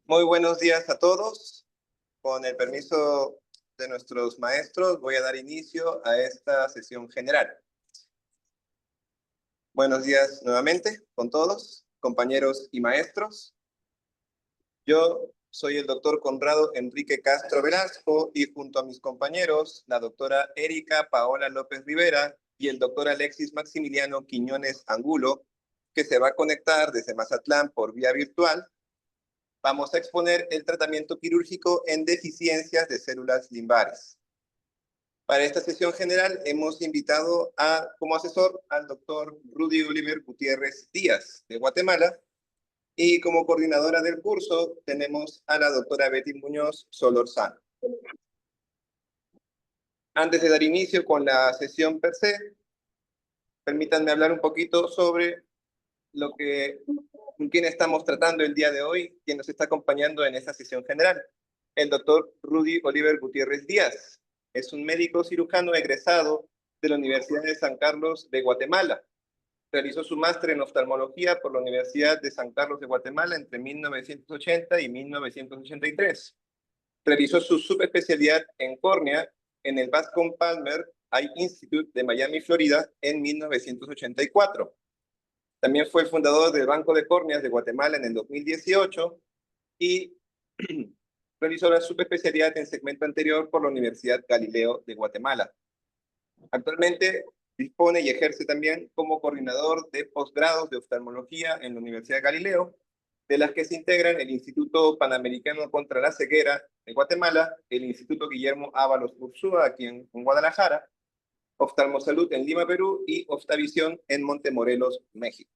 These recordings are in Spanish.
Muy buenos días a todos. Con el permiso de nuestros maestros, voy a dar inicio a esta sesión general. Buenos días nuevamente con todos, compañeros y maestros. Yo soy el doctor Conrado Enrique Castro Velasco y junto a mis compañeros, la doctora Erika Paola López Rivera y el doctor Alexis Maximiliano Quiñones Angulo, que se va a conectar desde Mazatlán por vía virtual, vamos a exponer el tratamiento quirúrgico en deficiencias de células limbares. Para esta sesión general hemos invitado como asesor al doctor Rudy Oliver Gutiérrez Díaz, de Guatemala, y como coordinadora del curso tenemos a la doctora Betty Muñoz Solorzano. Antes de dar inicio con la sesión per se, permítanme hablar un poquito sobre con quién estamos tratando el día de hoy, quien nos está acompañando en esta sesión general. El doctor Rudy Oliver Gutiérrez Díaz es un médico cirujano egresado de la Universidad de San Carlos de Guatemala. Realizó su máster en oftalmología por la Universidad de San Carlos de Guatemala entre 1980 y 1983. Realizó su subespecialidad en córnea en el Bascom Palmer Eye Institute de Miami, Florida, en 1984. También fue el fundador del Banco de Córneas de Guatemala en el 2018 y realizó la subespecialidad en segmento anterior por la Universidad Galileo de Guatemala. Actualmente dispone y ejerce también como coordinador de posgrados de oftalmología en la Universidad Galileo, de las que se integran el Instituto Panamericano contra la Ceguera de Guatemala, el Instituto Guillermo Ábalos Ursúa aquí en Guadalajara, Oftalmosalud en Lima, Perú, y Oftavisión en Montemorelos, México.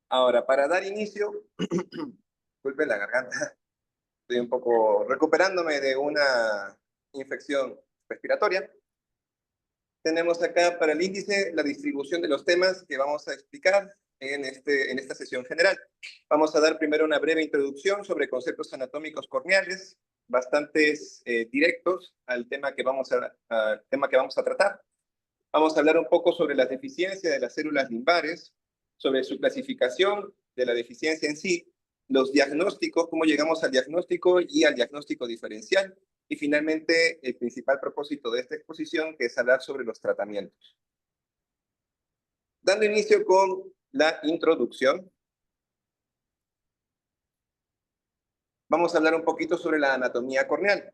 Ahora, para dar inicio, disculpen la garganta, estoy un poco recuperándome de una infección respiratoria. Tenemos acá para el índice la distribución de los temas que vamos a explicar en esta sesión general. Vamos a dar primero una breve introducción sobre conceptos anatómicos corneales, bastantes directos al tema que vamos a tratar. Vamos a hablar un poco sobre las deficiencias de las células limbares, sobre su clasificación de la deficiencia en sí, los diagnósticos, cómo llegamos al diagnóstico y al diagnóstico diferencial, y finalmente el principal propósito de esta exposición, que es hablar sobre los tratamientos. Dando inicio con la introducción, vamos a hablar un poquito sobre la anatomía corneal.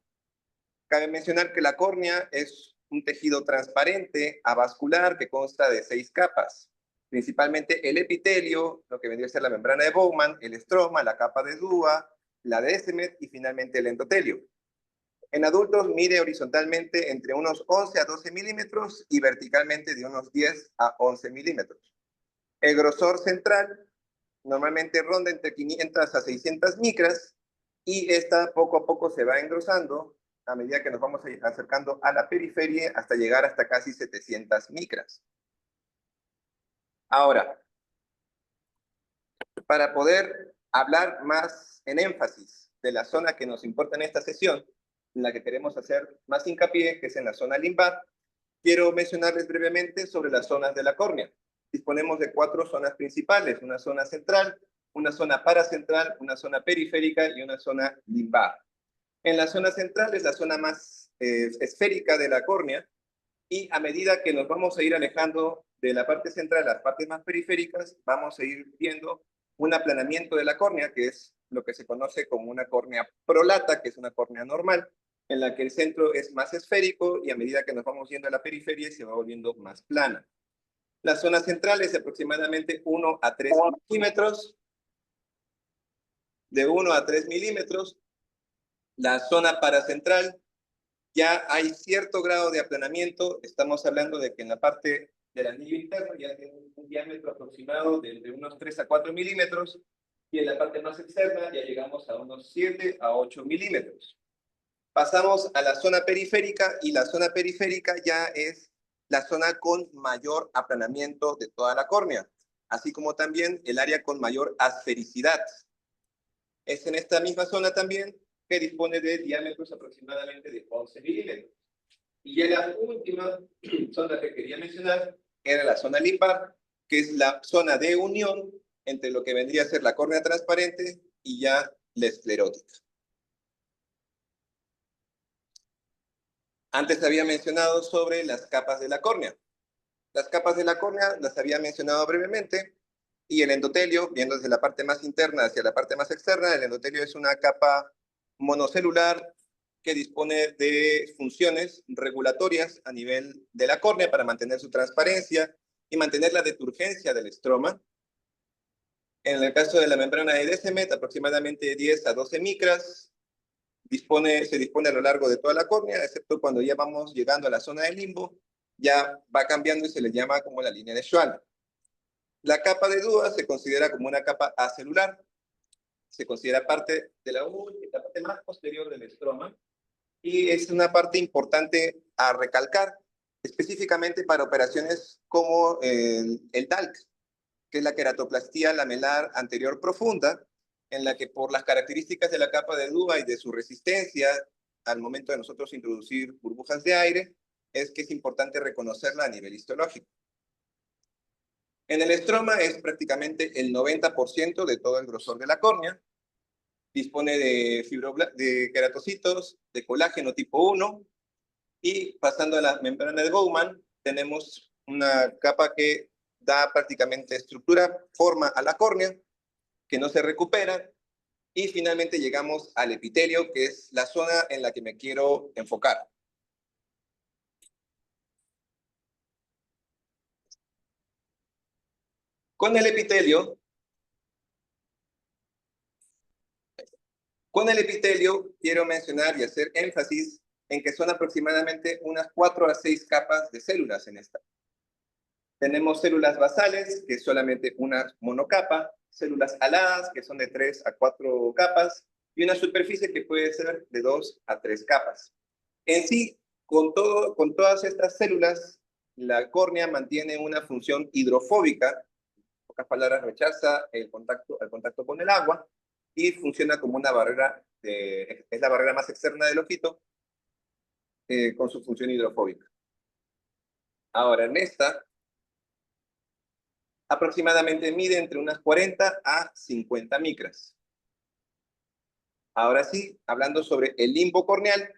Cabe mencionar que la córnea es un tejido transparente, avascular, que consta de 6 capas. Principalmente el epitelio, lo que vendría a ser la membrana de Bowman, el estroma, la capa de Dua, la de Descemet y finalmente el endotelio. En adultos mide horizontalmente entre unos 11 a 12 milímetros y verticalmente de unos 10 a 11 milímetros. El grosor central normalmente ronda entre 500 a 600 micras y esta poco a poco se va engrosando a medida que nos vamos acercando a la periferia hasta llegar hasta casi 700 micras. Ahora, para poder hablar más en énfasis de la zona que nos importa en esta sesión, en la que queremos hacer más hincapié, que es en la zona limbar, quiero mencionarles brevemente sobre las zonas de la córnea. Disponemos de 4 zonas principales: una zona central, una zona paracentral, una zona periférica y una zona limbar. En la zona central es la zona más esférica de la córnea, y a medida que nos vamos a ir alejando de la parte central a las partes más periféricas, vamos a ir viendo un aplanamiento de la córnea, que es lo que se conoce como una córnea prolata, que es una córnea normal, en la que el centro es más esférico y a medida que nos vamos yendo a la periferia se va volviendo más plana. La zona central es de aproximadamente 1 a 3 milímetros, de 1 a 3 milímetros. La zona paracentral ya hay cierto grado de aplanamiento. Estamos hablando de que en la parte del anillo interno ya tiene un diámetro aproximado de unos 3 a 4 milímetros, y en la parte más externa ya llegamos a unos 7 a 8 milímetros. Pasamos a la zona periférica, y la zona periférica ya es la zona con mayor aplanamiento de toda la córnea, así como también el área con mayor asfericidad. Es en esta misma zona también que dispone de diámetros aproximadamente de 11 milímetros. Y ya la última zona que quería mencionar era la zona limbar, que es la zona de unión entre lo que vendría a ser la córnea transparente y ya la esclerótica. Antes había mencionado sobre las capas de la córnea. Las capas de la córnea las había mencionado brevemente, y el endotelio, viendo desde la parte más interna hacia la parte más externa, el endotelio es una capa monocelular que dispone de funciones regulatorias a nivel de la córnea para mantener su transparencia y mantener la deturgencia del estroma. En el caso de la membrana de Descemet, aproximadamente 10 a 12 micras, se dispone a lo largo de toda la córnea, excepto cuando ya vamos llegando a la zona del limbo, ya va cambiando y se le llama como la línea de Schwann. La capa de Dua se considera como una capa acelular, se considera parte de la parte más posterior del estroma, y es una parte importante a recalcar, específicamente para operaciones como el DALC, que es la queratoplastía lamelar anterior profunda, en la que por las características de la capa de Dua y de su resistencia al momento de nosotros introducir burbujas de aire, es que es importante reconocerla a nivel histológico. En el estroma es prácticamente el 90% de todo el grosor de la córnea. Dispone de queratocitos, de colágeno tipo 1, y pasando a la membrana de Bowman, tenemos una capa que da prácticamente estructura, forma a la córnea, que no se recupera, y finalmente llegamos al epitelio, que es la zona en la que me quiero enfocar. Con el epitelio quiero mencionar y hacer énfasis en que son aproximadamente unas 4 a 6 capas de células en esta. Tenemos células basales, que es solamente una monocapa, células aladas, que son de 3 a 4 capas, y una superficie que puede ser de 2 a 3 capas. En sí, con todas estas células, la córnea mantiene una función hidrofóbica, en pocas palabras, rechaza el contacto con el agua, y funciona como una barrera, es la barrera más externa del ojito, con su función hidrofóbica. Ahora, en esta, aproximadamente mide entre unas 40 a 50 micras. Ahora sí, hablando sobre el limbo corneal,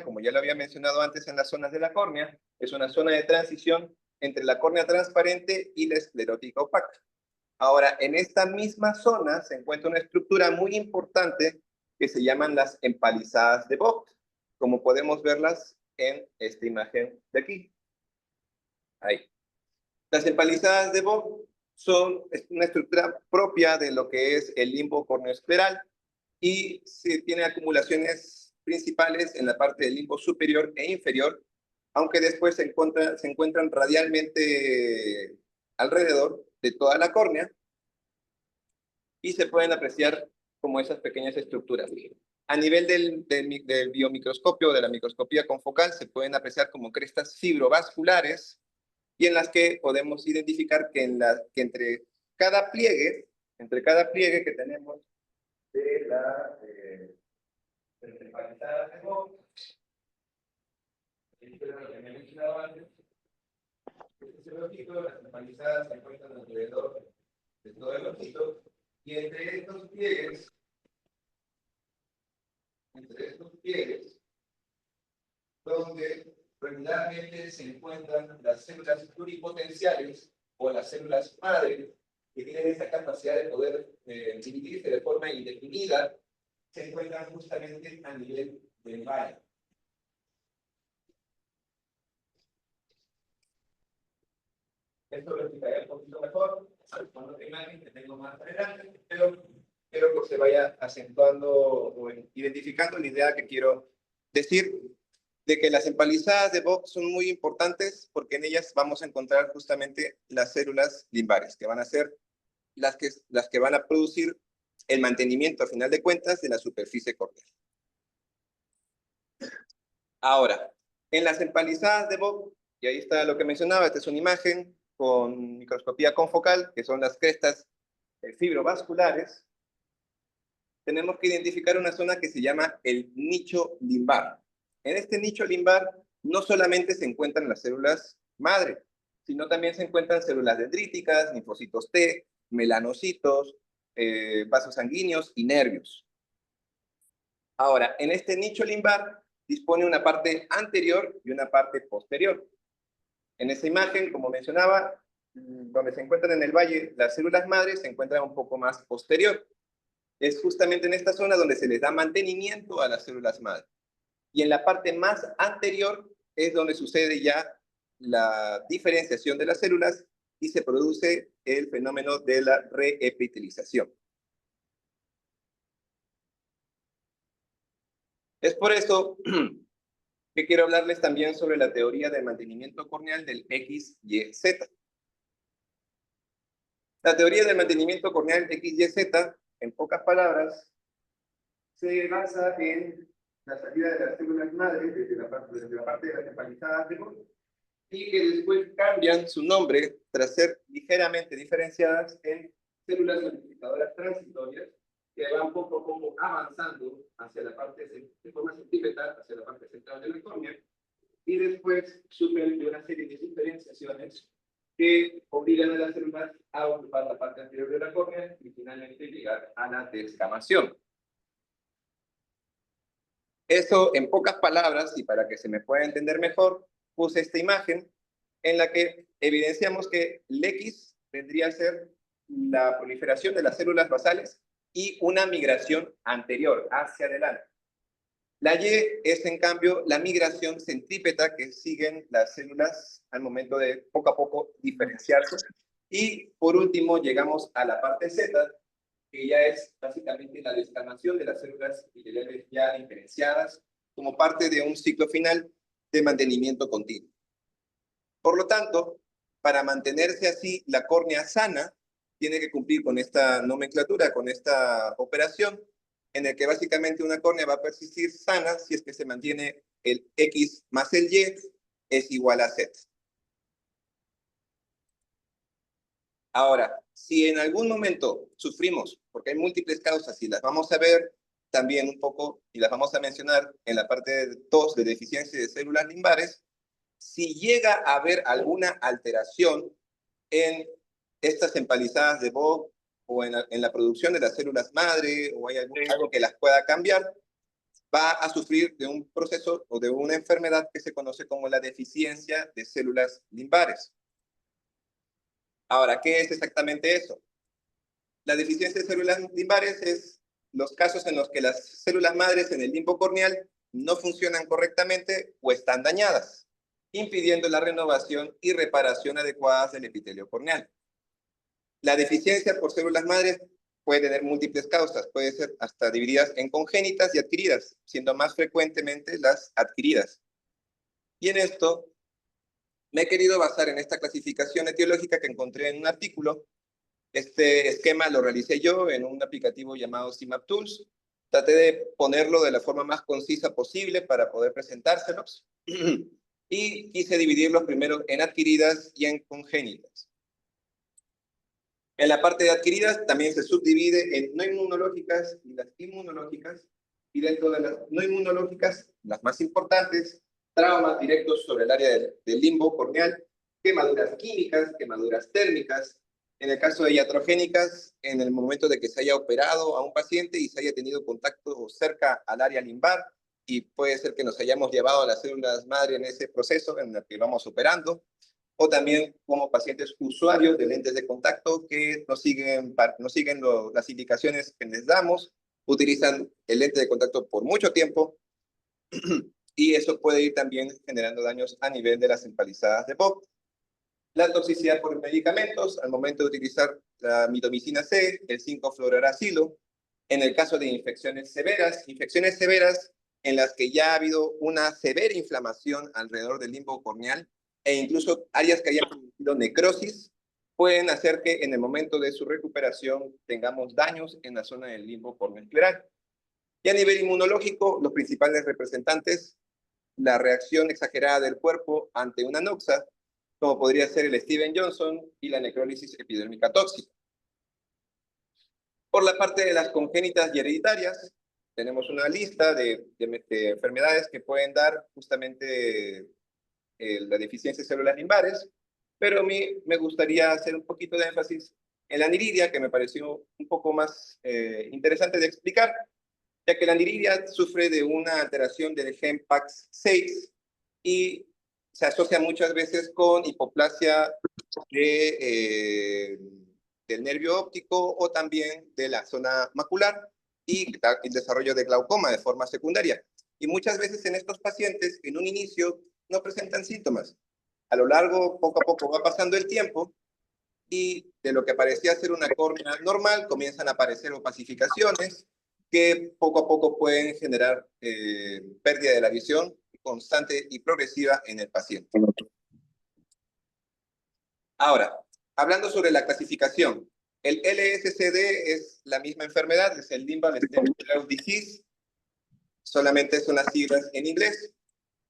como ya lo había mencionado antes en las zonas de la córnea, es una zona de transición entre la córnea transparente y la esclerótica opaca. Ahora, en esta misma zona se encuentra una estructura muy importante que se llaman las empalizadas de Vogt, como podemos verlas en esta imagen de aquí. Ahí. Las empalizadas de Vogt son una estructura propia de lo que es el limbo corneoescleral, y se tiene acumulaciones principales en la parte del limbo superior e inferior, aunque después se encuentran radialmente alrededor de toda la córnea, y se pueden apreciar como esas pequeñas estructuras. A nivel del biomicroscopio, de la microscopía confocal, se pueden apreciar como crestas fibrovasculares, y en las que podemos identificar que entre cada pliegue que tenemos de la empalizada de Vogt, las empalizadas se encuentran alrededor de todo el ojito, y entre estos pliegues, donde regularmente se encuentran las células pluripotenciales o las células madre, que tienen esa capacidad de poder dividirse de forma indefinida, se encuentran justamente a nivel del valle. Esto lo explicaré un poquito mejor con otra imagen que tengo más adelante, pero quiero que se vaya acentuando o identificando la idea que quiero decir, de que las empalizadas de Vogt son muy importantes porque en ellas vamos a encontrar justamente las células limbares, que van a ser las que van a producir el mantenimiento, a final de cuentas, de la superficie corneal. Ahora, en las empalizadas de Vogt, y ahí está lo que mencionaba, esta es una imagen con microscopía confocal, que son las crestas fibrovasculares, tenemos que identificar una zona que se llama el nicho limbar. En este nicho limbar no solamente se encuentran las células madre, sino también se encuentran células dendríticas, linfocitos T, melanocitos, vasos sanguíneos y nervios. Ahora, en este nicho limbar dispone una parte anterior y una parte posterior. En esa imagen, como mencionaba, donde se encuentran en el valle las células madres, se encuentran un poco más posterior. Es justamente en esta zona donde se les da mantenimiento a las células madre. Y en la parte más anterior es donde sucede ya la diferenciación de las células y se produce el fenómeno de la reepitelización. Es por eso que quiero hablarles también sobre la teoría del mantenimiento corneal del XYZ. La teoría del mantenimiento corneal XYZ, en pocas palabras, se basa en la salida de las células madres desde la parte de las empalizadas de Bohr, y que después cambian su nombre tras ser ligeramente diferenciadas en células solidificadoras transitorias que van poco a poco avanzando hacia la parte de forma centrípeta, hacia la parte central de la córnea, y después sufren de una serie de diferenciaciones que obligan a las células a ocupar la parte anterior de la córnea y finalmente llegar a la descamación. Eso, en pocas palabras, y para que se me pueda entender mejor, puse esta imagen en la que evidenciamos que el X vendría a ser la proliferación de las células basales y una migración anterior, hacia adelante. La Y es, en cambio, la migración centrípeta que siguen las células al momento de poco a poco diferenciarse. Y, por último, llegamos a la parte Z, que ya es básicamente la descamación de las células epiteliales ya diferenciadas como parte de un ciclo final de mantenimiento continuo. Por lo tanto, para mantenerse así la córnea sana, tiene que cumplir con esta nomenclatura, con esta operación, en el que básicamente una córnea va a persistir sana si es que se mantiene el X más el Y es igual a Z. Ahora, si en algún momento sufrimos, porque hay múltiples causas y las vamos a ver también un poco y las vamos a mencionar en la parte 2 de deficiencia de células limbares, si llega a haber alguna alteración en estas empalizadas de Bohr o en la producción de las células madre o hay algo que las pueda cambiar, va a sufrir de un proceso o de una enfermedad que se conoce como la deficiencia de células limbares. Ahora, ¿qué es exactamente eso? La deficiencia de células limbares es los casos en los que las células madres en el limbo corneal no funcionan correctamente o están dañadas, impidiendo la renovación y reparación adecuadas del epitelio corneal. La deficiencia por células madres puede tener múltiples causas, puede ser hasta divididas en congénitas y adquiridas, siendo más frecuentemente las adquiridas. Y en esto me he querido basar en esta clasificación etiológica que encontré en un artículo. Este esquema lo realicé yo en un aplicativo llamado CIMAP Tools. Traté de ponerlo de la forma más concisa posible para poder presentárselos. Y quise dividirlos primero en adquiridas y en congénitas. En la parte de adquiridas también se subdivide en no inmunológicas y las inmunológicas. Y dentro de las no inmunológicas, las más importantes, traumas directos sobre el área del limbo corneal, quemaduras químicas, quemaduras térmicas. En el caso de iatrogénicas, en el momento de que se haya operado a un paciente y se haya tenido contacto cerca al área limbar, y puede ser que nos hayamos llevado a las células madre en ese proceso en el que vamos operando, o también como pacientes usuarios de lentes de contacto que no siguen las indicaciones que les damos, utilizan el lente de contacto por mucho tiempo, y eso puede ir también generando daños a nivel de las empalizadas de Bohr. La toxicidad por medicamentos, al momento de utilizar la mitomicina C, el 5-fluoruracilo, en el caso de infecciones severas en las que ya ha habido una severa inflamación alrededor del limbo corneal e incluso áreas que hayan producido necrosis, pueden hacer que en el momento de su recuperación tengamos daños en la zona del limbo corneoescleral. Y a nivel inmunológico, los principales representantes, la reacción exagerada del cuerpo ante una noxa, como podría ser el Steven Johnson y la necrólisis epidérmica tóxica. Por la parte de las congénitas y hereditarias, tenemos una lista de enfermedades que pueden dar justamente la deficiencia de células limbares. pero a mí me gustaría hacer un poquito de énfasis en la aniridia, que me pareció un poco más interesante de explicar, ya que la aniridia sufre de una alteración del gen PAX6 y se asocia muchas veces con hipoplasia de, del nervio óptico o también de la zona macular y el desarrollo de glaucoma de forma secundaria. Y muchas veces en estos pacientes, en un inicio, no presentan síntomas. A lo largo, poco a poco va pasando el tiempo y de lo que parecía ser una córnea normal, comienzan a aparecer opacificaciones que poco a poco pueden generar pérdida de la visión constante y progresiva en el paciente. Ahora, hablando sobre la clasificación, el LSCD es la misma enfermedad, es el Limbal Stem Cell Disease, solamente son las siglas en inglés.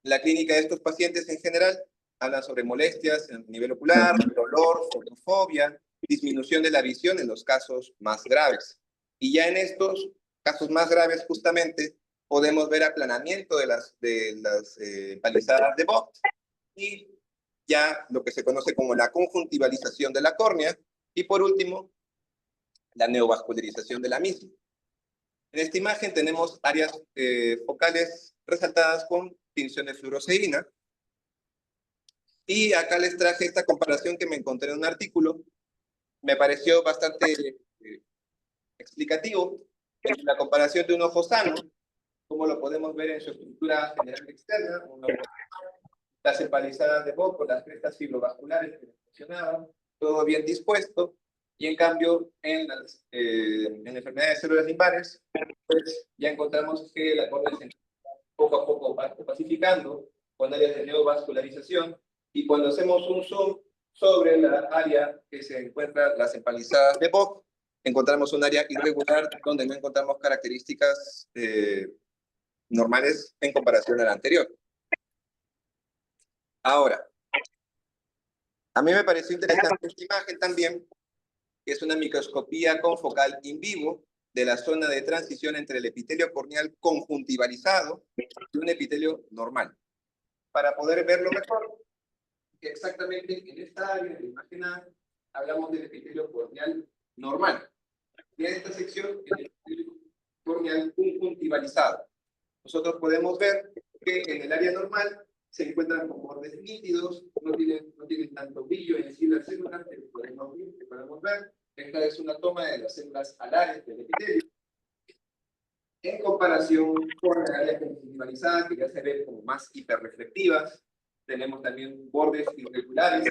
La clínica de estos pacientes en general hablan sobre molestias a nivel ocular, dolor, fotofobia, disminución de la visión en los casos más graves. Y ya en estos casos más graves, justamente, podemos ver aplanamiento de las palizadas de Vogt y ya lo que se conoce como la conjuntivalización de la córnea y, por último, la neovascularización de la misma. En esta imagen tenemos áreas focales resaltadas con tinción de fluoresceína. Y acá les traje esta comparación que me encontré en un artículo. Me pareció bastante explicativo. Es la comparación de un ojo sano, como lo podemos ver en su estructura general externa, las empalizadas de Vogt con las crestas fibrovasculares que mencionaban, todo bien dispuesto. Y en cambio, en enfermedades de células limbares, pues ya encontramos que la córnea se poco a poco va pacificando con áreas de neovascularización, y cuando hacemos un zoom sobre la área que se encuentra las empalizadas de Vogt, encontramos un área irregular donde no encontramos características normales en comparación a la anterior. Ahora, a mí me pareció interesante esta imagen también, que es una microscopía confocal in vivo de la zona de transición entre el epitelio corneal conjuntivalizado y un epitelio normal. Para poder verlo mejor, que exactamente en esta área de imagen A hablamos del epitelio corneal normal. Y en esta sección, el epitelio corneal conjuntivalizado. Nosotros podemos ver que en el área normal se encuentran con bordes nítidos, no tienen tanto brillo en sí las células, que podemos ver. Esta es una toma de las células alares del epitelio, en comparación con la área conjuntivalizada, que ya se ven como más hiperreflectivas. Tenemos también bordes irregulares.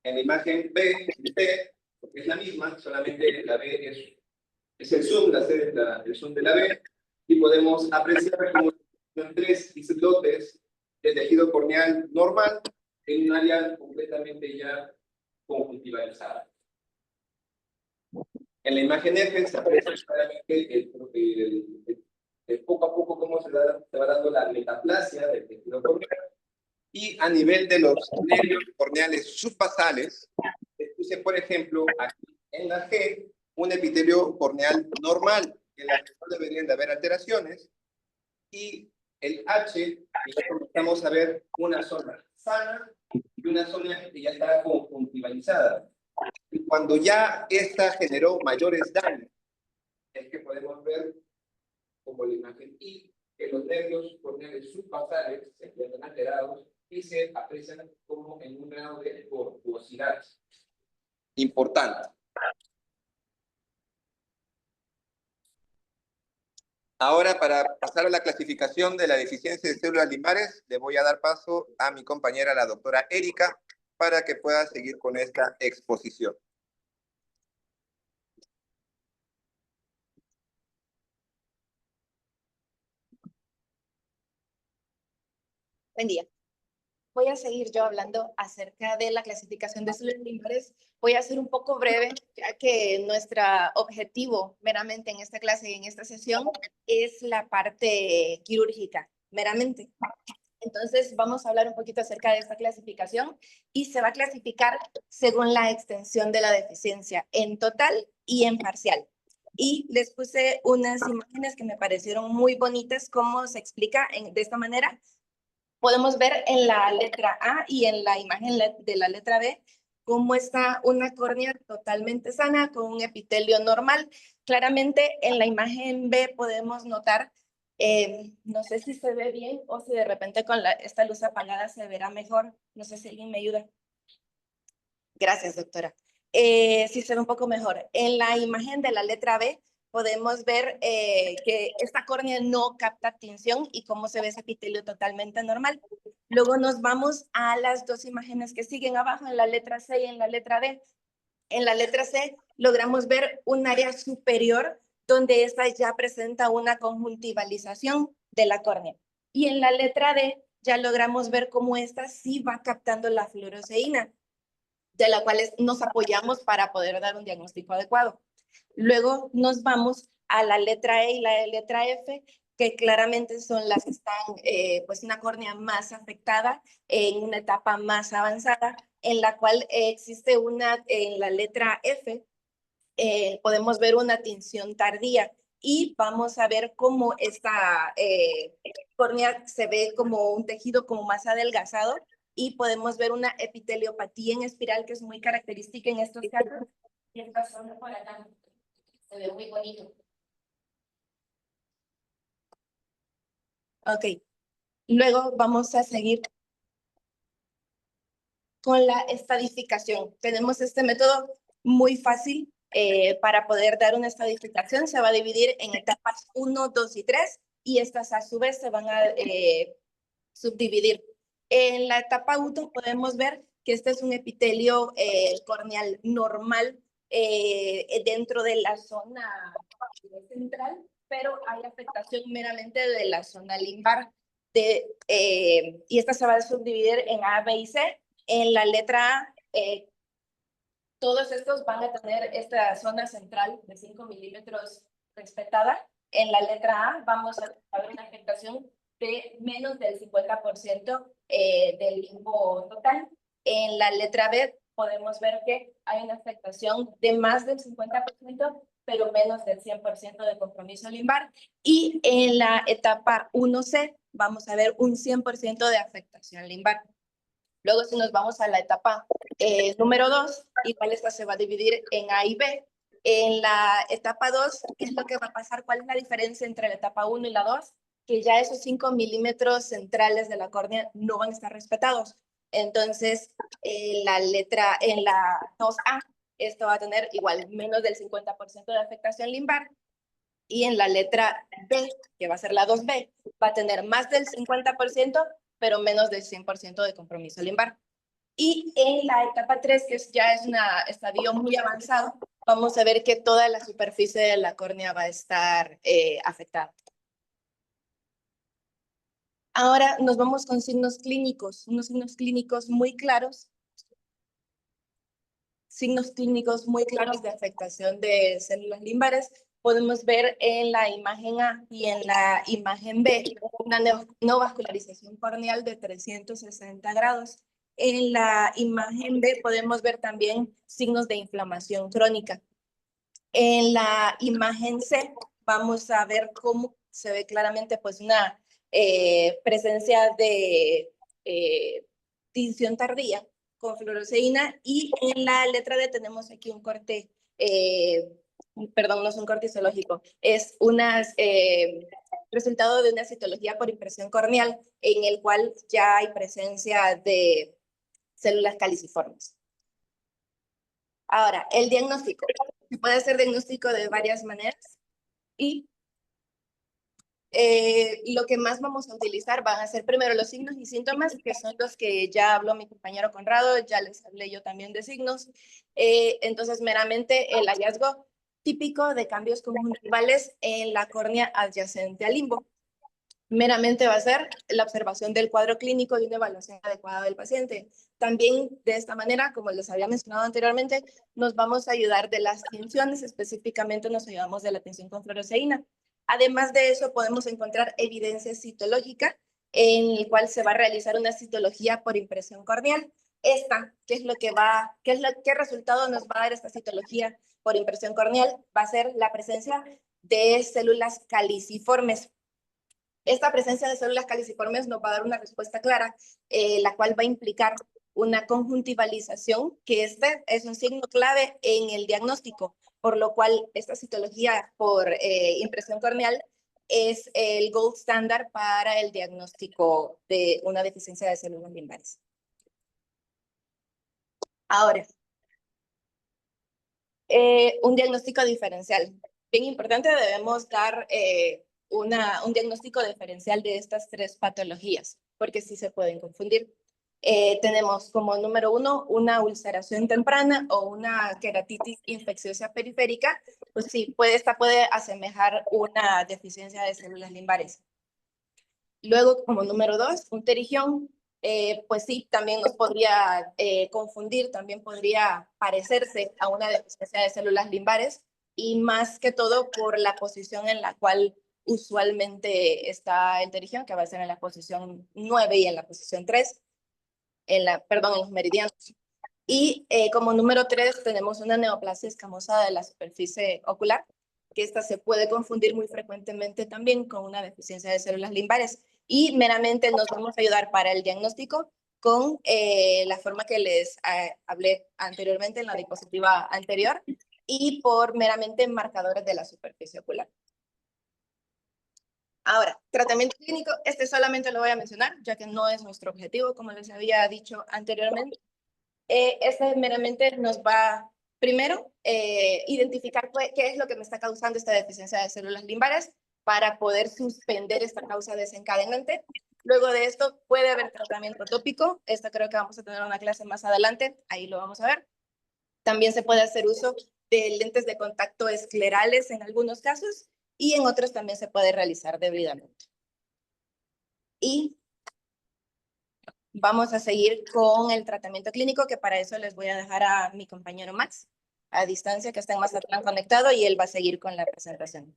En la imagen B y C, porque es la misma, solamente la B es el zoom, la C es el zoom de la B, y podemos apreciar como en 3 islotes de tejido corneal normal en un área completamente ya conjuntivalizada. En la imagen F se aprecia claramente el poco a poco cómo se va dando la metaplasia del tejido corneal. Y a nivel de los nervios corneales subbasales, puse, por ejemplo, aquí en la G, un epitelio corneal normal, en la que no deberían de haber alteraciones, y el H, ya comenzamos a ver una zona sana y una zona que ya está conjuntivalizada. Y cuando ya esta generó mayores daños, es que podemos ver, como la imagen I, que los nervios corneales subbasales se encuentran alterados y se aprecian como en un grado de tortuosidad importante. Ahora, para pasar a la clasificación de la deficiencia de células limbares, le voy a dar paso a mi compañera, la doctora Erika, para que pueda seguir con esta exposición. Buen día. Voy a seguir yo hablando acerca de la clasificación de células limbares. Voy a ser un poco breve, ya que nuestro objetivo meramente en esta clase y en esta sesión es la parte quirúrgica, meramente. Entonces vamos a hablar un poquito acerca de esta clasificación y se va a clasificar según la extensión de la deficiencia en total y en parcial. Y les puse unas imágenes que me parecieron muy bonitas, cómo se explica de esta manera. Podemos ver en la letra A y en la imagen de la letra B cómo está una córnea totalmente sana con un epitelio normal. Claramente en la imagen B podemos notar, no sé si se ve bien o si de repente con esta luz apagada se verá mejor. No sé si alguien me ayuda. Gracias, doctora. Sí se ve un poco mejor. En la imagen de la letra B podemos ver que esta córnea no capta tinción y cómo se ve ese epitelio totalmente normal. Luego nos vamos a las dos imágenes que siguen abajo, en la letra C y en la letra D. En la letra C logramos ver un área superior donde esta ya presenta una conjuntivalización de la córnea. Y en la letra D ya logramos ver cómo esta sí va captando la fluoresceína, de la cual nos apoyamos para poder dar un diagnóstico adecuado. Luego nos vamos a la letra E y la letra F, que claramente son las que están, pues, una córnea más afectada, en una etapa más avanzada, en la cual existe en la letra F, podemos ver una tinción tardía y vamos a ver cómo esta córnea se ve como un tejido como más adelgazado y podemos ver una epiteliopatía en espiral que es muy característica en estos casos. Y esta zona por acá se ve muy bonito. Ok, luego vamos a seguir con la estadificación. Tenemos este método muy fácil para poder dar una estadificación. Se va a dividir en etapas 1, 2 y 3 y estas a su vez se van a subdividir. En la etapa 1 podemos ver que este es un epitelio corneal normal dentro de la zona central, pero hay afectación meramente de la zona limbar. Y esta se va a subdividir en A, B y C. En la letra A, todos estos van a tener esta zona central de 5 milímetros respetada. En la letra A vamos a ver una afectación de menos del 50% del limbo total. En la letra B podemos ver que hay una afectación de más del 50%, pero menos del 100% de compromiso limbar. Y en la etapa 1C vamos a ver un 100% de afectación limbar. Luego, si nos vamos a la etapa número 2, igual esta se va a dividir en A y B. En la etapa 2, ¿qué es lo que va a pasar? ¿Cuál es la diferencia entre la etapa 1 y la 2? Que ya esos 5 milímetros centrales de la córnea no van a estar respetados. Entonces, en la 2A, esto va a tener igual menos del 50% de afectación limbar. Y en la letra B, que va a ser la 2B, va a tener más del 50%, pero menos del 100% de compromiso limbar. Y en la etapa 3, que ya es un estadio muy avanzado, vamos a ver que toda la superficie de la córnea va a estar afectada. Ahora nos vamos con signos clínicos, unos signos clínicos muy claros. Signos clínicos muy claros de afectación de células limbares. Podemos ver en la imagen A y en la imagen B una neovascularización corneal de 360 grados. En la imagen B podemos ver también signos de inflamación crónica. En la imagen C vamos a ver cómo se ve claramente pues una presencia de tinción tardía con fluoresceína, y en la letra D tenemos aquí un corte, perdón, no es un corte histológico, es un resultado de una citología por impresión corneal en el cual ya hay presencia de células caliciformes. Ahora, el diagnóstico. Se puede hacer diagnóstico de varias maneras y lo que más vamos a utilizar van a ser primero los signos y síntomas, que son los que ya habló mi compañero Conrado, ya les hablé yo también de signos. Entonces, meramente el hallazgo típico de cambios conjuntivales en la córnea adyacente al limbo. Meramente va a ser la observación del cuadro clínico y una evaluación adecuada del paciente. También de esta manera, como les había mencionado anteriormente, nos vamos a ayudar de las tinciones, específicamente nos ayudamos de la tinción con fluoresceína. Además de eso, podemos encontrar evidencia citológica en el cual se va a realizar una citología por impresión corneal. Esta, ¿qué resultado nos va a dar esta citología por impresión corneal? Va a ser la presencia de células caliciformes. Esta presencia de células caliciformes nos va a dar una respuesta clara, la cual va a implicar una conjuntivalización, que este es un signo clave en el diagnóstico, por lo cual esta citología por impresión corneal es el gold standard para el diagnóstico de una deficiencia de células limbares. Ahora, un diagnóstico diferencial. Bien importante, debemos dar un diagnóstico diferencial de estas tres patologías, porque sí se pueden confundir. Tenemos como número 1 una ulceración temprana o una queratitis infecciosa periférica, pues sí, esta puede asemejar una deficiencia de células limbares. Luego, como número 2, un terigión, pues sí, también nos podría confundir, también podría parecerse a una deficiencia de células limbares, y más que todo por la posición en la cual usualmente está el terigión, que va a ser en la posición 9 y en la posición 3, en los meridianos. Y como número 3 tenemos una neoplasia escamosa de la superficie ocular, que esta se puede confundir muy frecuentemente también con una deficiencia de células limbares. Y meramente nos vamos a ayudar para el diagnóstico con la forma que les hablé anteriormente en la diapositiva anterior, y por meramente marcadores de la superficie ocular. Ahora, tratamiento clínico, este solamente lo voy a mencionar, ya que no es nuestro objetivo, como les había dicho anteriormente. Este meramente nos va, primero, identificar qué es lo que me está causando esta deficiencia de células limbares para poder suspender esta causa desencadenante. Luego de esto puede haber tratamiento tópico, esto creo que vamos a tener una clase más adelante, ahí lo vamos a ver. También se puede hacer uso de lentes de contacto esclerales en algunos casos, y en otros también se puede realizar debridamiento. Y vamos a seguir con el tratamiento clínico, que para eso les voy a dejar a mi compañero Max a distancia, que está en Mazatlán conectado, y él va a seguir con la presentación.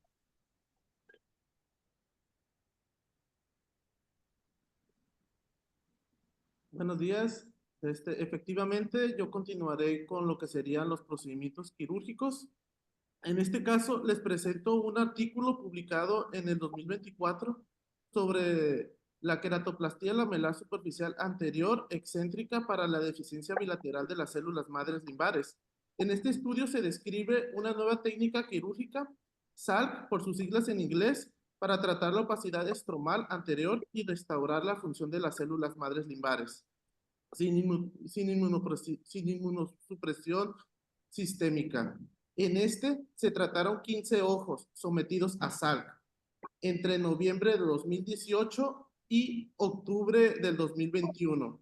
Buenos días. Efectivamente, yo continuaré con lo que serían los procedimientos quirúrgicos. En este caso, les presento un artículo publicado en el 2024 sobre la queratoplastía lamelar superficial anterior excéntrica para la deficiencia bilateral de las células madres limbares. En este estudio se describe una nueva técnica quirúrgica, SALC por sus siglas en inglés, para tratar la opacidad estromal anterior y restaurar la función de las células madres limbares, sin inmunosupresión sistémica. En este se trataron 15 ojos sometidos a SALC entre noviembre de 2018 y octubre del 2021.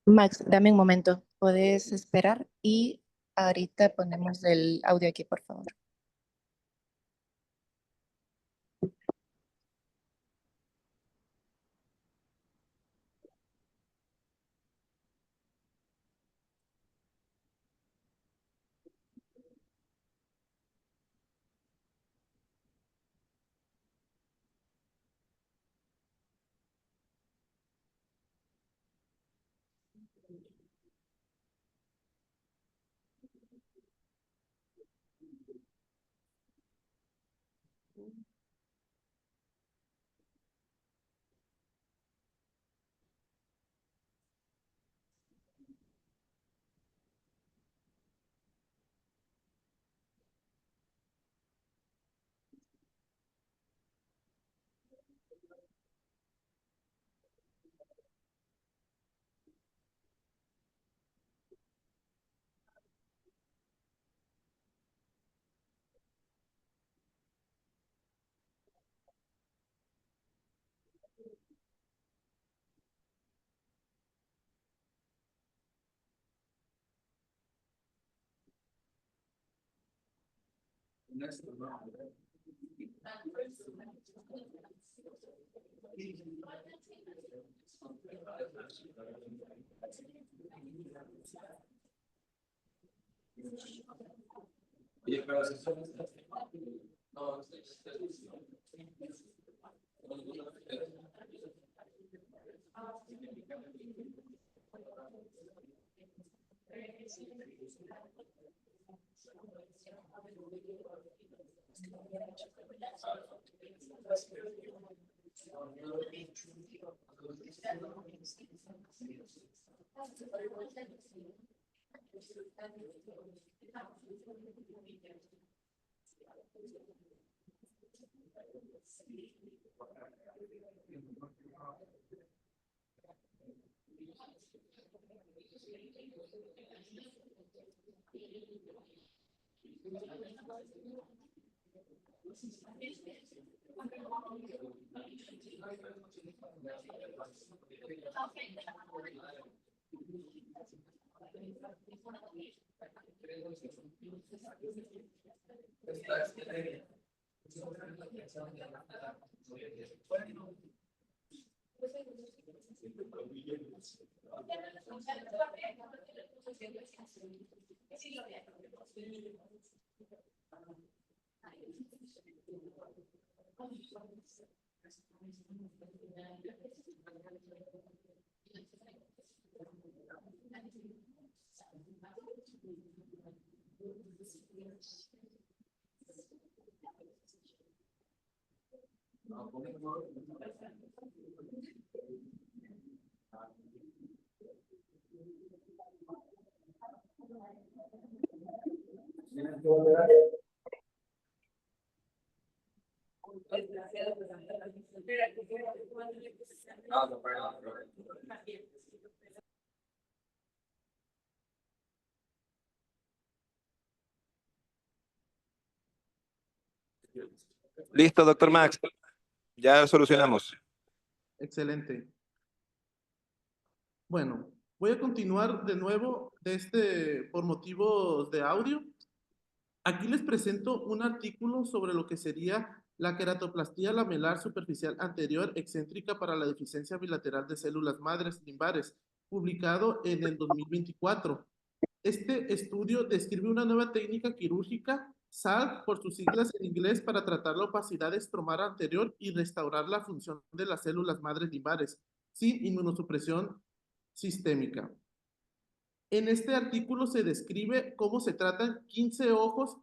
Max, dame un momento, puedes esperar y ahorita ponemos el audio aquí, por favor. Listo, doctor Max. Ya solucionamos. Excelente. Bueno, voy a continuar de nuevo por motivos de audio. Aquí les presento un artículo sobre lo que sería la queratoplastía lamelar superficial anterior excéntrica para la deficiencia bilateral de células madres limbares, publicado en el 2024. Este estudio describe una nueva técnica quirúrgica, SALC por sus siglas en inglés, para tratar la opacidad estromar anterior y restaurar la función de las células madres limbares, sin inmunosupresión sistémica. En este artículo se describe cómo se tratan 15 ojos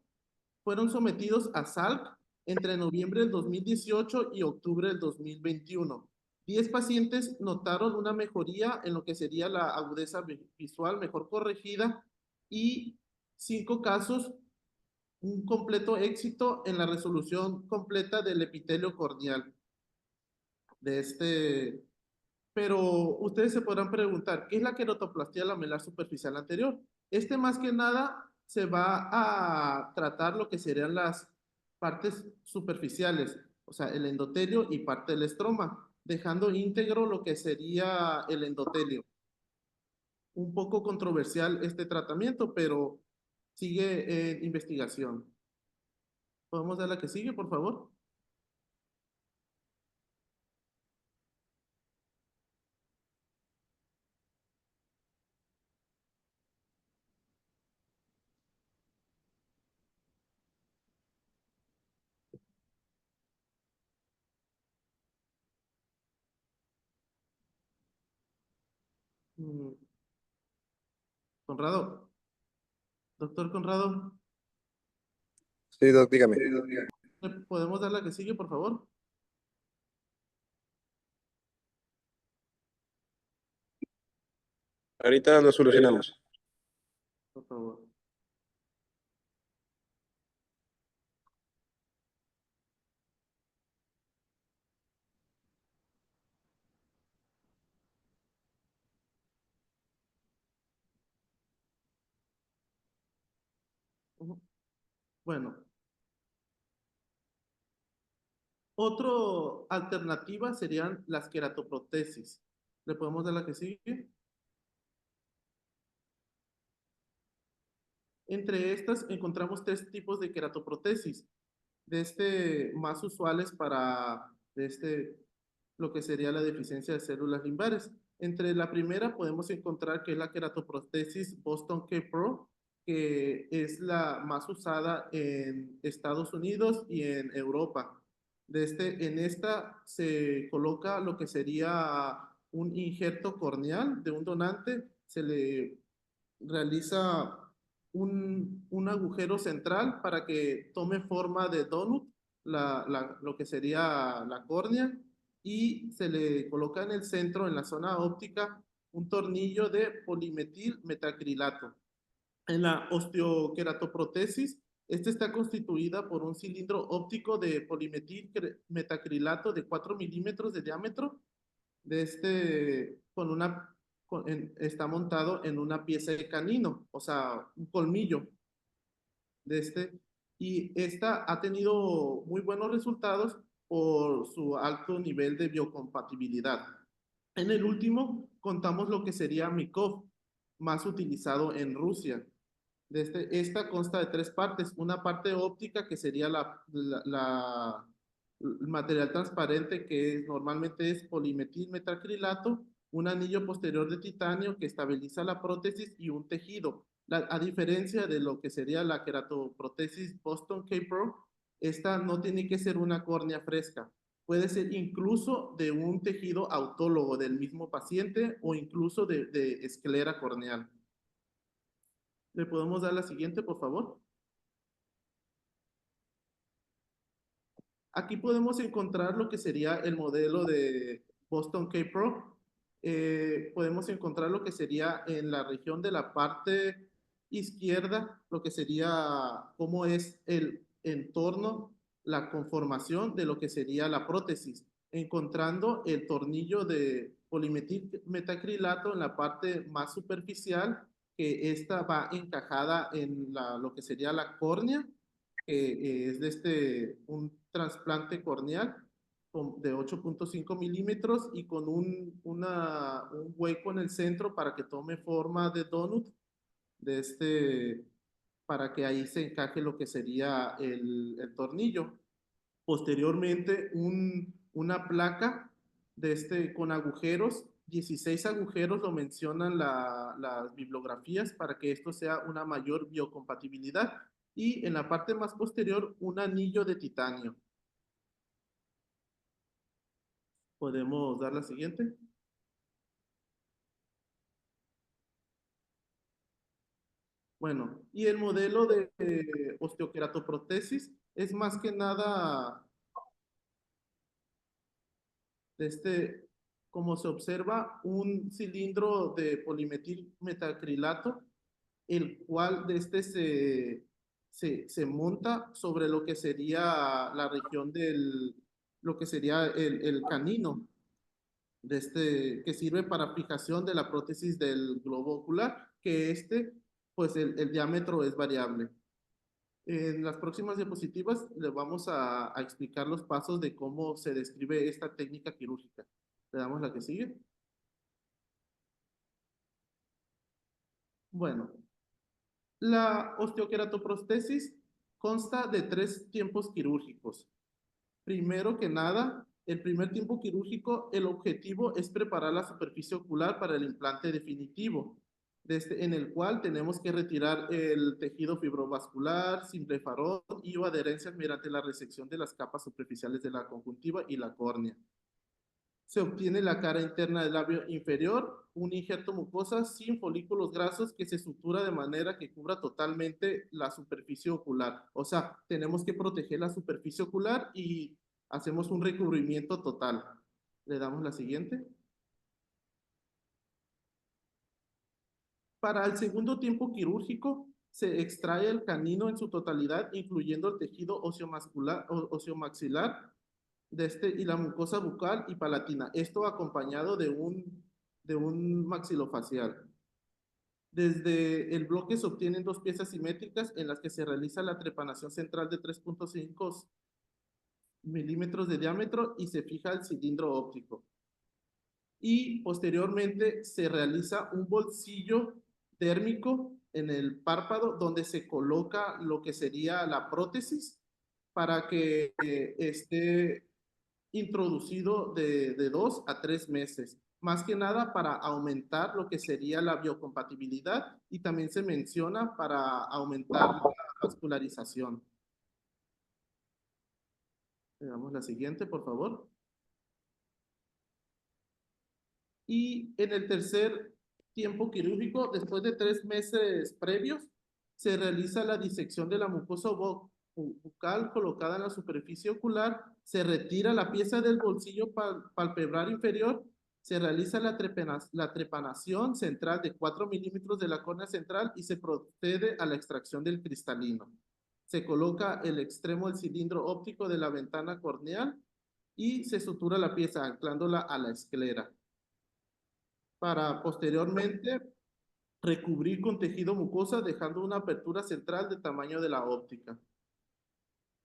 fueron sometidos a SALC entre noviembre del 2018 y octubre del 2021. 10 pacientes notaron una mejoría en lo que sería la agudeza visual mejor corregida y 5 casos un completo éxito en la resolución completa del epitelio corneal. Pero ustedes se podrán preguntar, ¿qué es la queratoplastía lamelar superficial anterior? Más que nada se va a tratar lo que serían las partes superficiales, o sea, el endotelio y parte del estroma, dejando íntegro lo que sería el endotelio. Un poco controversial este tratamiento, pero sigue en investigación. ¿Podemos dar la que sigue, por favor? Conrado, doctor Conrado, Sí, doc, dígame. ¿podemos dar la que sigue, por favor? Ahorita lo solucionamos. Por favor. Bueno, otra alternativa serían las queratoprotesis. ¿Le podemos dar la que sigue? Entre estas encontramos 3 tipos de queratoprotesis. Más usuales para lo que sería la deficiencia de células limbares. Entre la primera podemos encontrar que es la queratoprotesis Boston K Pro, que es la más usada en Estados Unidos y en Europa. En esta se coloca lo que sería un injerto corneal de un donante, se le realiza un agujero central para que tome forma de donut, lo que sería la córnea, y se le coloca en el centro, en la zona óptica, un tornillo de polimetil metacrilato. En la osteoqueratoprotesis, esta está constituida por un cilindro óptico de polimetil metacrilato de 4 milímetros de diámetro. Está montado en una pieza de canino, o sea, un colmillo de este, y esta ha tenido muy buenos resultados por su alto nivel de biocompatibilidad. En el último contamos lo que sería Mikov, más utilizado en Rusia. Esta consta de tres partes, una parte óptica que sería el material transparente que normalmente es polimetil metacrilato, un anillo posterior de titanio que estabiliza la prótesis y un tejido. A diferencia de lo que sería la queratoprotesis Boston K-Pro, esta no tiene que ser una córnea fresca, puede ser incluso de un tejido autólogo del mismo paciente o incluso de esclera corneal. ¿Le podemos dar la siguiente, por favor? Aquí podemos encontrar lo que sería el modelo de Boston K-Pro. Podemos encontrar lo que sería en la región de la parte izquierda, lo que sería cómo es el entorno, la conformación de lo que sería la prótesis, encontrando el tornillo de polimetil metacrilato en la parte más superficial, que esta va encajada en lo que sería la córnea, que es de un trasplante corneal de 8.5 milímetros y con un hueco en el centro para que tome forma de donut, para que ahí se encaje lo que sería el tornillo. Posteriormente, una placa con agujeros, 16 agujeros lo mencionan las bibliografías para que esto sea una mayor biocompatibilidad. Y en la parte más posterior, un anillo de titanio. ¿Podemos dar la siguiente? Bueno, y el modelo de osteoqueratoprotesis es más que nada como se observa, un cilindro de polimetil metacrilato, el cual se monta sobre lo que sería la región lo que sería el canino, que sirve para fijación de la prótesis del globo ocular, que pues el diámetro es variable. En las próximas diapositivas le vamos a explicar los pasos de cómo se describe esta técnica quirúrgica. Le damos la que sigue. Bueno, la osteoqueratoprotesis consta de 3 tiempos quirúrgicos. Primero que nada, el primer tiempo quirúrgico, el objetivo es preparar la superficie ocular para el implante definitivo, en el cual tenemos que retirar el tejido fibrovascular, simple farol y o adherencias mediante la resección de las capas superficiales de la conjuntiva y la córnea. Se obtiene la cara interna del labio inferior, un injerto mucosa sin folículos grasos que se sutura de manera que cubra totalmente la superficie ocular. O sea, tenemos que proteger la superficie ocular y hacemos un recubrimiento total. Le damos la siguiente. Para el segundo tiempo quirúrgico, se extrae el canino en su totalidad, incluyendo el tejido osteomaxilar y la mucosa bucal y palatina. Esto acompañado de un maxilofacial. Desde el bloque se obtienen 2 piezas simétricas en las que se realiza la trepanación central de 3.5 milímetros de diámetro y se fija el cilindro óptico. Y posteriormente se realiza un bolsillo térmico en el párpado donde se coloca lo que sería la prótesis para que esté introducido de 2 a 3 meses, más que nada para aumentar lo que sería la biocompatibilidad y también se menciona para aumentar la vascularización. Le damos la siguiente, por favor. Y en el tercer tiempo quirúrgico, después de 3 meses previos, se realiza la disección de la mucosa bucal colocada en la superficie ocular, se retira la pieza del bolsillo palpebral inferior, se realiza la trepanación central de 4 milímetros de la córnea central y se procede a la extracción del cristalino. Se coloca el extremo del cilindro óptico de la ventana corneal y se sutura la pieza anclándola a la esclera para posteriormente recubrir con tejido mucosa dejando una apertura central de tamaño de la óptica.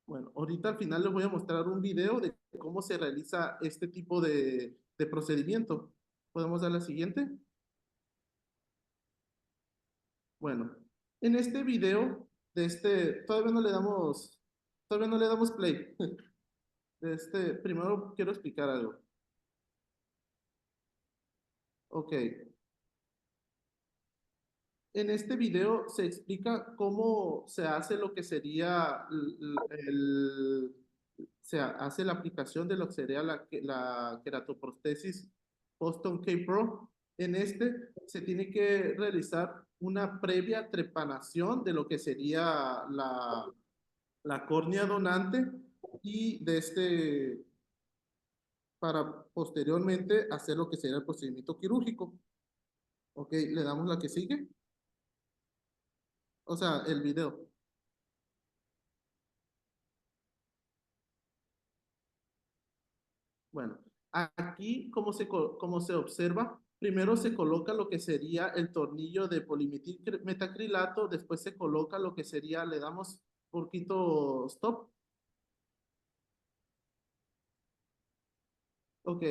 Bueno, ahorita al final les voy a mostrar un video de cómo se realiza este tipo de procedimiento. ¿Podemos dar la siguiente? Bueno, en este video todavía no le damos play. Primero quiero explicar algo. Ok. En este video se explica cómo se hace lo que sería se hace la aplicación de lo que sería la queratoprostesis Boston K-Pro. En se tiene que realizar una previa trepanación de lo que sería la córnea donante y para posteriormente hacer lo que sería el procedimiento quirúrgico. Ok, le damos la que sigue. O sea, el video. Bueno, aquí como se observa, primero se coloca lo que sería el tornillo de polimetil metacrilato, después se coloca lo que sería, le damos poquito stop. Ok,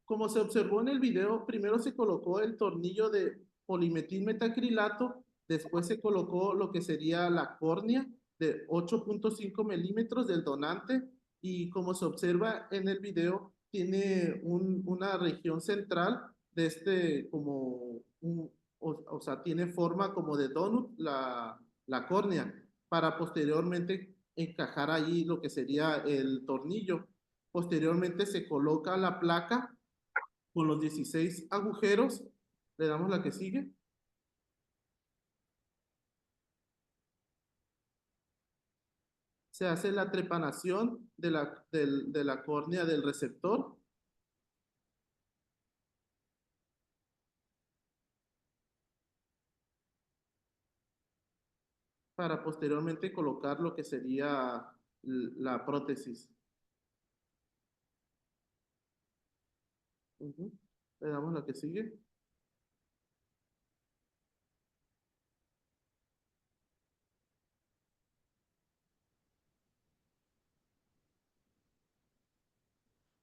como se observó en el video, primero se colocó el tornillo de polimetil metacrilato, después se colocó lo que sería la córnea de 8.5 milímetros del donante y como se observa en el video, tiene una región central de o sea, tiene forma como de donut la córnea para posteriormente encajar ahí lo que sería el tornillo. Posteriormente se coloca la placa con los 16 agujeros. Le damos la que sigue. Se hace la trepanación de la córnea del receptor. Para posteriormente colocar lo que sería la prótesis. Le damos la que sigue.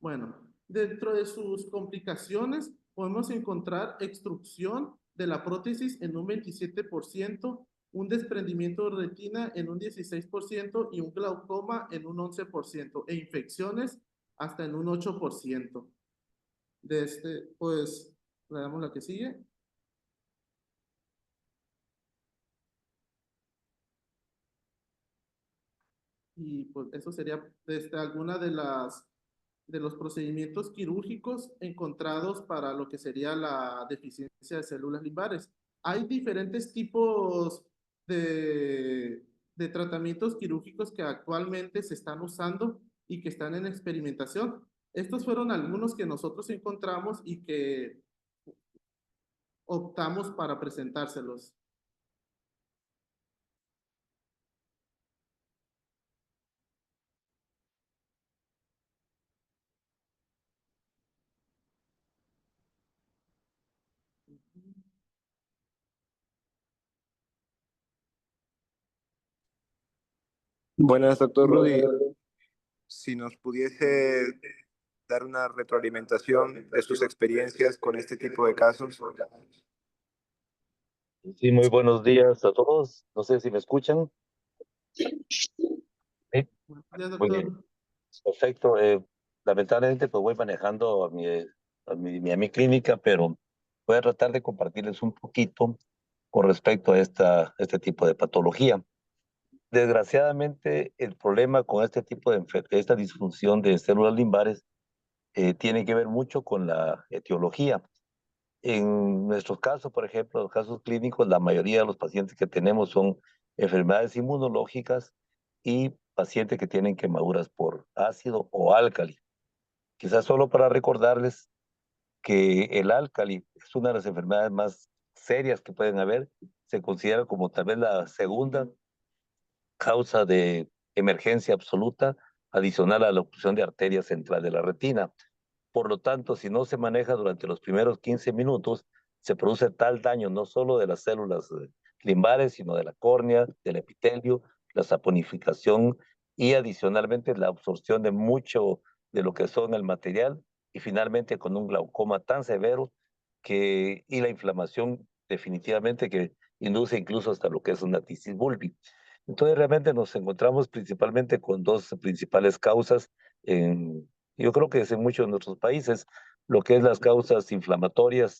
Bueno, dentro de sus complicaciones podemos encontrar extrusión de la prótesis en un 27%, un desprendimiento de retina en un 16% y un glaucoma en un 11% e infecciones hasta en un 8%. Pues, le damos la que sigue. Y pues eso sería alguna de los procedimientos quirúrgicos encontrados para lo que sería la deficiencia de células limbares. Hay diferentes tipos de tratamientos quirúrgicos que actualmente se están usando y que están en experimentación. Estos fueron algunos que nosotros encontramos y que optamos para presentárselos. Buenas, doctor Rudy. Si nos pudiese dar una retroalimentación de sus experiencias con este tipo de casos. Sí, muy buenos días a todos. No sé si me escuchan. Sí, Ya, muy bien, doctor. perfecto. Lamentablemente, pues voy manejando a mi clínica, pero voy a tratar de compartirles un poquito con respecto a este tipo de patología. Desgraciadamente, el problema con este tipo esta disfunción de células limbares tiene que ver mucho con la etiología. En nuestros casos, por ejemplo, los casos clínicos, la mayoría de los pacientes que tenemos son enfermedades inmunológicas y pacientes que tienen quemaduras por ácido o álcali. Quizás solo para recordarles que el álcali es una de las enfermedades más serias que pueden haber. Se considera como tal vez la segunda causa de emergencia absoluta, adicional a la obstrucción de arteria central de la retina. Por lo tanto, si no se maneja durante los primeros 15 minutos, se produce tal daño no solo de las células limbares, sino de la córnea, del epitelio, la saponificación y adicionalmente la absorción de mucho de lo que son el material y finalmente con un glaucoma tan severo y la inflamación definitivamente que induce incluso hasta lo que es una tisis bulbi. Entonces realmente nos encontramos principalmente con dos principales causas yo creo que es en muchos de nuestros países, lo que es las causas inflamatorias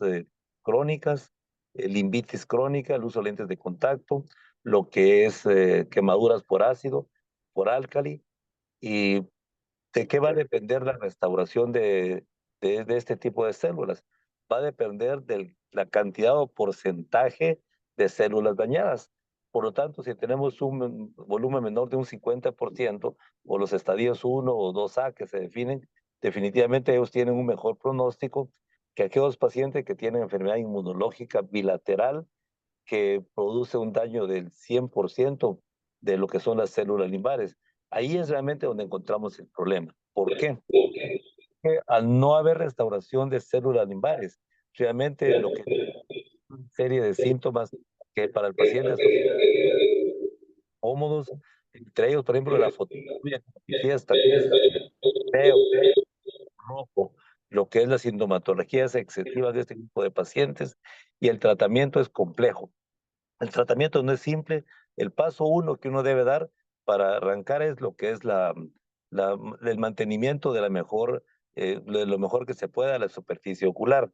crónicas, limbitis crónica, el uso de lentes de contacto, lo que es quemaduras por ácido, por álcali, y de qué va a depender la restauración de este tipo de células. Va a depender de la cantidad o porcentaje de células dañadas. Por lo tanto, si tenemos un volumen menor de un 50%, o los estadios 1 o 2A que se definen, definitivamente ellos tienen un mejor pronóstico que aquellos pacientes que tienen enfermedad inmunológica bilateral que produce un daño del 100% de lo que son las células limbares. Ahí es realmente donde encontramos el problema. ¿Por qué? Porque al no haber restauración de células limbares, realmente lo que una serie de síntomas que para el paciente son cómodos, entre ellos, por ejemplo, la fotografía que manifiesta feo, rojo, lo que es las sintomatologías excesivas de este tipo de pacientes, y el tratamiento es complejo. El tratamiento no es simple. El paso uno que uno debe dar para arrancar es lo que es el mantenimiento de de lo mejor que se pueda la superficie ocular.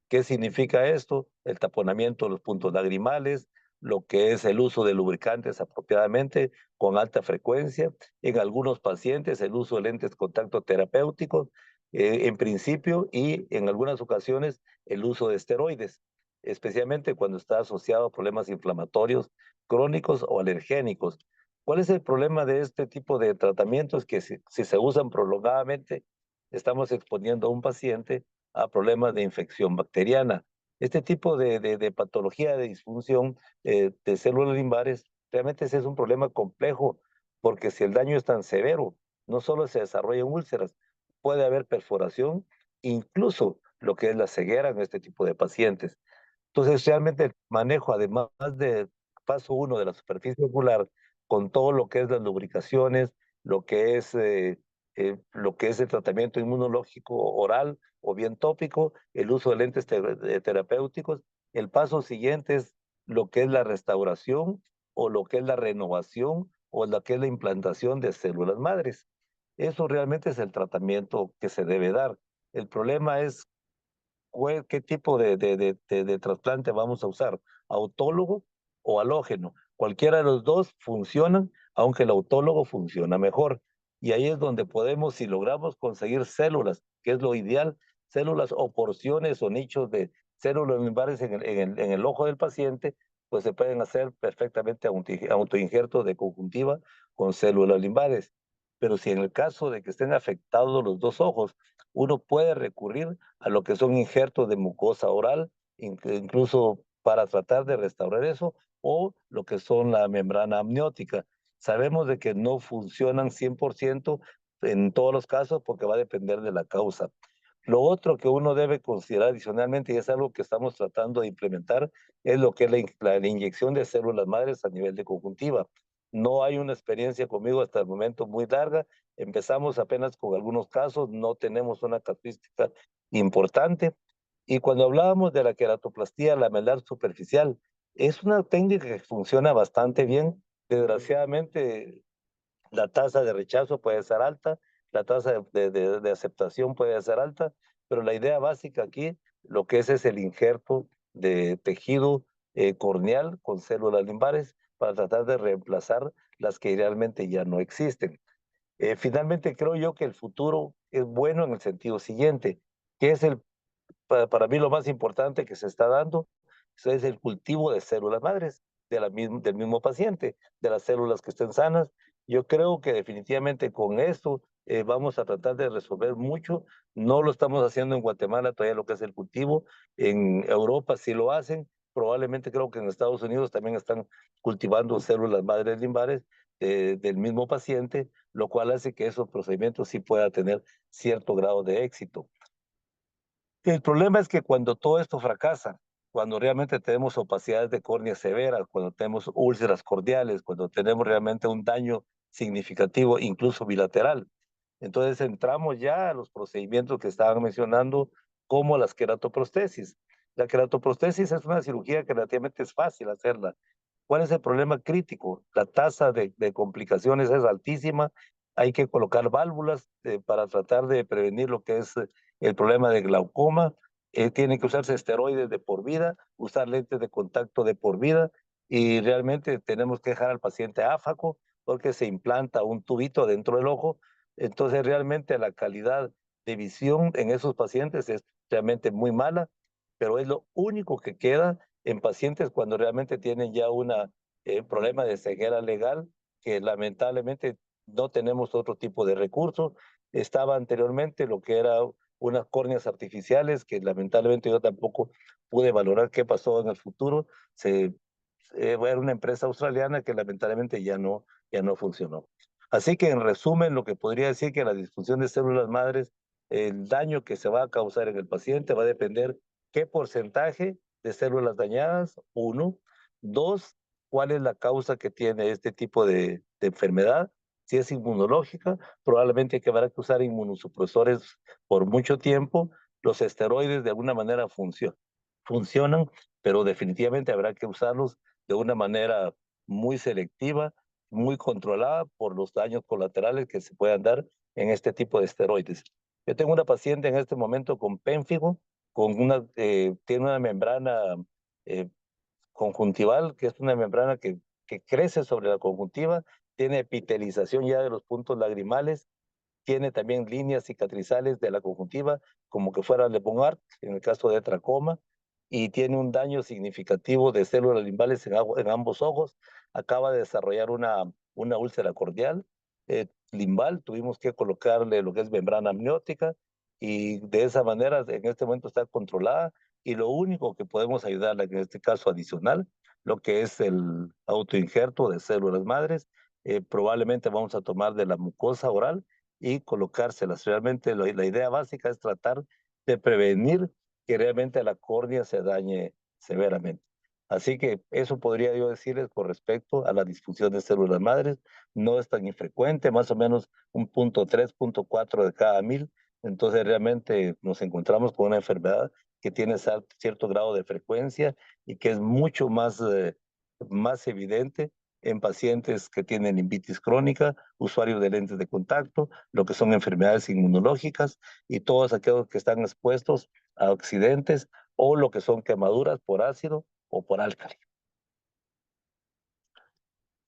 ¿Qué significa esto? El taponamiento de los puntos lagrimales, lo que es el uso de lubricantes apropiadamente con alta frecuencia. En algunos pacientes el uso de lentes de contacto terapéuticos, en principio, y en algunas ocasiones el uso de esteroides, especialmente cuando está asociado a problemas inflamatorios crónicos o alergénicos. ¿Cuál es el problema de este tipo de tratamientos? Que si se usan prolongadamente, estamos exponiendo a un paciente a problemas de infección bacteriana. Este tipo de patología de disfunción de células limbares, realmente ese es un problema complejo, porque si el daño es tan severo, no solo se desarrollan úlceras, puede haber perforación, incluso lo que es la ceguera en este tipo de pacientes. Entonces, realmente el manejo, además del paso uno de la superficie ocular, con todo lo que es las lubricaciones, lo que es el tratamiento inmunológico oral o bien tópico, el uso de lentes terapéuticos, el paso siguiente es lo que es la restauración o lo que es la renovación o lo que es la implantación de células madres. Eso realmente es el tratamiento que se debe dar. El problema es qué tipo de trasplante vamos a usar, autólogo o halógeno. Cualquiera de los dos funcionan, aunque el autólogo funciona mejor. Y ahí es donde podemos, si logramos conseguir células, que es lo ideal, células o porciones o nichos de células limbares en el ojo del paciente, pues se pueden hacer perfectamente autoinjertos de conjuntiva con células limbares. Pero si en el caso de que estén afectados los dos ojos, uno puede recurrir a lo que son injertos de mucosa oral, incluso para tratar de restaurar eso, o lo que son la membrana amniótica. Sabemos de que no funcionan 100% en todos los casos porque va a depender de la causa. Lo otro que uno debe considerar adicionalmente, y es algo que estamos tratando de implementar, es lo que es la inyección de células madres a nivel de conjuntiva. No hay una experiencia conmigo hasta el momento muy larga. Empezamos apenas con algunos casos, no tenemos una casuística importante. Y cuando hablábamos de la queratoplastía lamelar superficial, es una técnica que funciona bastante bien. Desgraciadamente, la tasa de rechazo puede ser alta, la tasa de aceptación puede ser alta, pero la idea básica aquí, lo que es el injerto de tejido corneal con células limbares para tratar de reemplazar las que realmente ya no existen. Finalmente, creo yo que el futuro es bueno en el sentido siguiente, que es para mí lo más importante que se está dando, eso es el cultivo de células madres del mismo paciente, de las células que estén sanas, Yo creo que definitivamente con esto vamos a tratar de resolver mucho. No lo estamos haciendo en Guatemala todavía lo que es el cultivo. En Europa sí lo hacen. Probablemente creo que en Estados Unidos también están cultivando células madres limbares del mismo paciente, lo cual hace que esos procedimientos sí puedan tener cierto grado de éxito. El problema es que cuando todo esto fracasa, cuando realmente tenemos opacidades de córnea severas, cuando tenemos úlceras cordiales, cuando tenemos realmente un daño significativo, incluso bilateral, entonces entramos ya a los procedimientos que estaban mencionando, como las queratoprostesis. La queratoprostesis es una cirugía que relativamente es fácil hacerla. ¿Cuál es el problema crítico? La tasa de complicaciones es altísima. Hay que colocar válvulas para tratar de prevenir lo que es el problema de glaucoma. Tiene que usarse esteroides de por vida, usar lentes de contacto de por vida y realmente tenemos que dejar al paciente áfaco porque se implanta un tubito dentro del ojo. Entonces realmente la calidad de visión en esos pacientes es realmente muy mala, pero es lo único que queda en pacientes cuando realmente tienen ya un problema de ceguera legal, que lamentablemente no tenemos otro tipo de recurso. Estaba anteriormente lo que era unas córneas artificiales, que lamentablemente yo tampoco pude valorar qué pasó en el futuro. Era una empresa australiana que lamentablemente ya no funcionó. Así que en resumen, lo que podría decir que la disfunción de células madres, el daño que se va a causar en el paciente va a depender qué porcentaje de células dañadas, uno. Dos, cuál es la causa que tiene este tipo de enfermedad. Si es inmunológica, probablemente que habrá que usar inmunosupresores por mucho tiempo. Los esteroides de alguna manera funcionan, pero definitivamente habrá que usarlos de una manera muy selectiva, muy controlada por los daños colaterales que se puedan dar en este tipo de esteroides. Yo tengo una paciente en este momento con pénfigo, tiene una membrana eh, conjuntival, que es una membrana que crece sobre la conjuntiva, tiene epitelización ya de los puntos lagrimales, tiene también líneas cicatrizales de la conjuntiva, como que fuera Le Bon Art, en el caso de tracoma, y tiene un daño significativo de células limbales en ambos ojos. Acaba de desarrollar una úlcera cordial limbal. Tuvimos que colocarle lo que es membrana amniótica, y de esa manera en este momento está controlada. Y lo único que podemos ayudarla en este caso adicional, lo que es el autoinjerto de células madres, probablemente vamos a tomar de la mucosa oral y colocárselas. Realmente la idea básica es tratar de prevenir que realmente la córnea se dañe severamente. Así que eso podría yo decirles con respecto a la disfunción de células madres. No es tan infrecuente, más o menos un 0.3, 0.4 de cada 1000. Entonces realmente nos encontramos con una enfermedad que tiene cierto grado de frecuencia y que es mucho más evidente en pacientes que tienen limpitis crónica, usuarios de lentes de contacto, lo que son enfermedades inmunológicas y todos aquellos que están expuestos a accidentes o lo que son quemaduras por ácido o por álcali.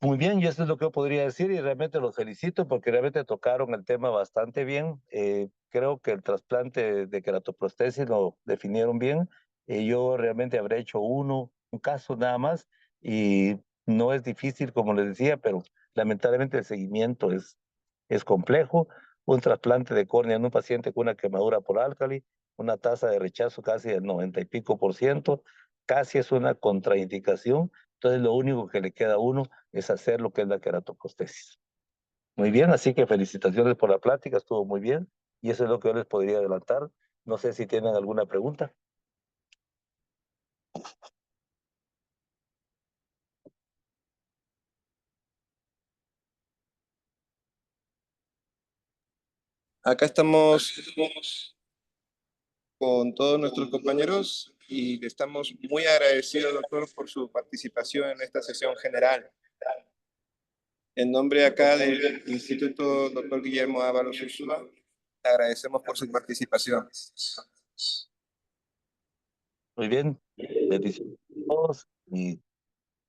Muy bien, y eso es lo que yo podría decir y realmente los felicito porque realmente tocaron el tema bastante bien. Creo que el trasplante de queratoprostesis lo definieron bien. Yo realmente habré hecho un caso nada más y no es difícil, como les decía, pero lamentablemente el seguimiento es complejo. Un trasplante de córnea en un paciente con una quemadura por álcali, una tasa de rechazo casi del 90 y pico por ciento, casi es una contraindicación. Entonces lo único que le queda a uno es hacer lo que es la queratoprostesis. Muy bien, así que felicitaciones por la plática, estuvo muy bien y eso es lo que yo les podría adelantar. No sé si tienen alguna pregunta. Acá estamos con todos nuestros compañeros y le estamos muy agradecidos, doctor, por su participación en esta sesión general. En nombre acá del Instituto Dr. Guillermo Ábalos Ursúa, le agradecemos por su participación. Muy bien, bendiciones a todos y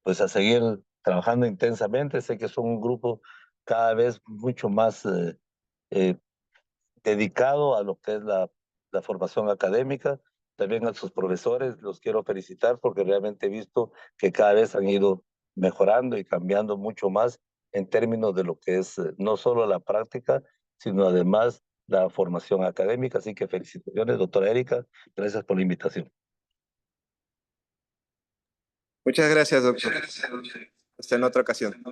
pues a seguir trabajando intensamente. Sé que son un grupo cada vez mucho más eh, dedicado a lo que es la formación académica. También a sus profesores los quiero felicitar porque realmente he visto que cada vez han ido mejorando y cambiando mucho más en términos de lo que es no solo la práctica, sino además la formación académica. Así que felicitaciones, doctora Erika. Gracias por la invitación. Muchas gracias, doctor. Hasta en otra ocasión.